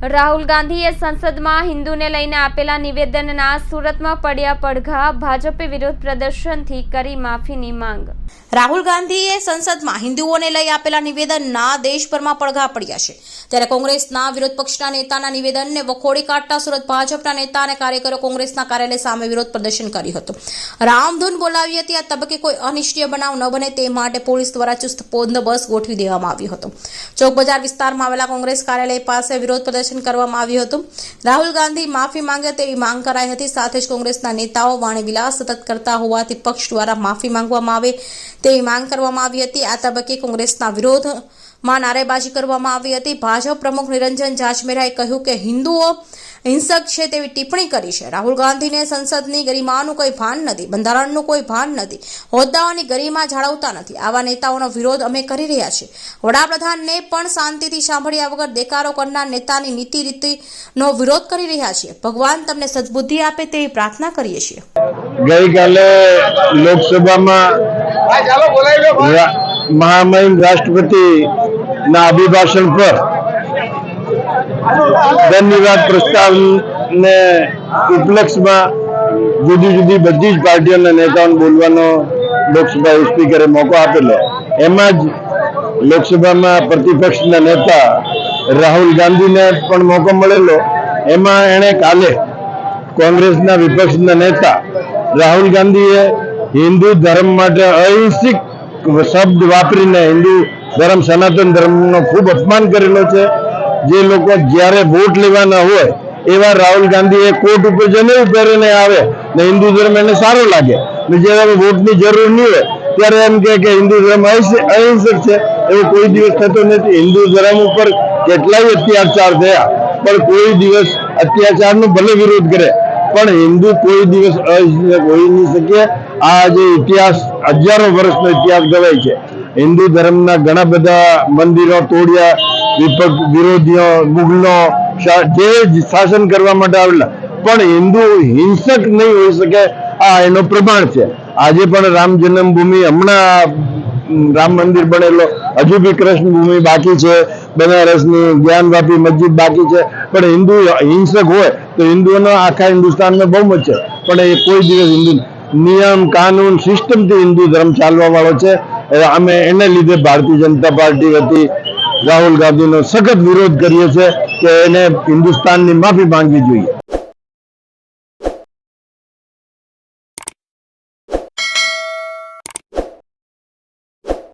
રાહુલ ગાંધીએ સંસદમાં હિન્દુને લઈને આપેલા નિવેદનના સુરતમાં પડ્યા પડઘા, ભાજપે વિરોધ પ્રદર્શનથી કરી માફીની માંગ। રાહુલ ગાંધીએ સંસદમાં હિન્દુઓને લઈ આપેલા નિવેદનના દેશભરમાં પડઘા પડ્યા છે, ત્યારે કોંગ્રેસના વિરોધ પક્ષના નેતાના નિવેદનને વખોડી કાઢતા સુરત ભાજપના નેતા અને કાર્યકરો કોંગ્રેસના કાર્યાલય સામે વિરોધ પ્રદર્શન કર્યું હતું। રામધૂન બોલાવી હતી। આ તબક્કે કોઈ અનિષ્ટીય બનાવ ન બને તે માટે પોલીસ દ્વારા ચુસ્ત બંદોબસ્ત ગોઠવી દેવામાં આવ્યો હતો। ચોક બજાર વિસ્તારમાં આવેલા કોંગ્રેસ કાર્યાલય પાસે વિરોધ પ્રદર્શન કરવામાં આવ્યું હતું। રાહુલ ગાંધી માફી માંગે તેવી માંગ કરાઈ હતી। સાથે જ કોંગ્રેસના નેતાઓ વાણી વિલાસ સતત કરતા હોવાથી પક્ષ દ્વારા માફી માંગવામાં આવે તેવી માંગ કરવામાં આવી હતી। આ તબક્કે કોંગ્રેસના વિરોધમાં નારેબાજી કરવામાં આવી હતી। ભાજપ પ્રમુખ નિરંજન જાજમેરાએ કહ્યું કે હિન્દુઓ હિંસક છે તેવી ટિપ્પણી કરી છે। રાહુલ ગાંધીને સંસદની ગરિમાનું કોઈ ભાન નથી, બંધારણનું કોઈ ભાન નથી, હોદ્દાઓની ગરિમા જાળવતા નથી। આવા નેતાઓનો વિરોધ અમે કરી રહ્યા છીએ। વડાપ્રધાનને પણ શાંતિથી સાંભળ્યા વગર દેકારો કરનાર નેતાની નીતિ રીતિનો વિરોધ કરી રહ્યા છીએ। ભગવાન તમને સદબુદ્ધિ આપે તેવી પ્રાર્થના કરીએ છીએ। ગઈકાલે લોકસભામાં મહામહિમ રાષ્ટ્રપતિના અભિભાષણ પર ધન્યવાદ પ્રસ્તાવને ઉપલક્ષમાં જુદી જુદી બધી જ પાર્ટીઓના નેતાઓને બોલવાનો લોકસભા સ્પીકરે મોકો આપેલો। એમાં જ લોકસભામાં પ્રતિપક્ષના નેતા રાહુલ ગાંધીને પણ મોકો મળેલો। એમાં એણે કાલે કોંગ્રેસના વિપક્ષના નેતા રાહુલ ગાંધીએ હિન્દુ ધર્મ માટે અહિંસક શબ્દ વાપરીને હિન્દુ ધર્મ સનાતન ધર્મનો ખૂબ અપમાન કરેલો છે। જે લોકો જ્યારે વોટ લેવાના હોય એવા રાહુલ ગાંધી કોર્ટ ઉપર જનેऊ પહેરીને આવે ને હિન્દુ ધર્મ એને સારો લાગે ને જ્યારે વોટની જરૂર નહીં હોય ત્યારે એમ કે હિન્દુ ધર્મ અહિંસક છે। એવું કોઈ દિવસ થતો નથી। હિન્દુ ધર્મ ઉપર કેટલાય અત્યાચાર થયા પણ કોઈ દિવસ અત્યાચારનો ભલે વિરોધ કરે પણ હિન્દુ કોઈ દિવસ અહિંસક હોઈ નહીં શકે। આ જે ઇતિહાસ હજારો વર્ષનો ઇતિહાસ ગવાય છે। હિન્દુ ધર્મના ઘણા બધા મંદિરો તોડ્યા, વિરોધીઓ મુગલો જે શાસન કરવા માટે આવેલા પણ હિન્દુ હિંસક નહીં હોઈ શકે। આ એનો પ્રમાણ છે। આજે પણ રામ જન્મભૂમિ, હમણાં રામ મંદિર બનેલો, હજુ બી કૃષ્ણ ભૂમિ બાકી છે, બનારસની જ્ઞાનવાપી મસ્જિદ બાકી છે। પણ હિન્દુ હિંસક હોય તો હિન્દુઓનો આખા હિન્દુસ્તાનમાં બહુ જ છે પણ એ કોઈ દિવસ હિન્દુ નિયમ કાનૂન સિસ્ટમથી હિન્દુ ધર્મ ચાલવા વાળો છે। અમે એને લીધે ભારતીય જનતા પાર્ટી વતી રાહુલ ગાંધીનો સખત વિરોધ કરીએ છીએ કે એને હિન્દુસ્તાનની માફી માંગવી જોઈએ।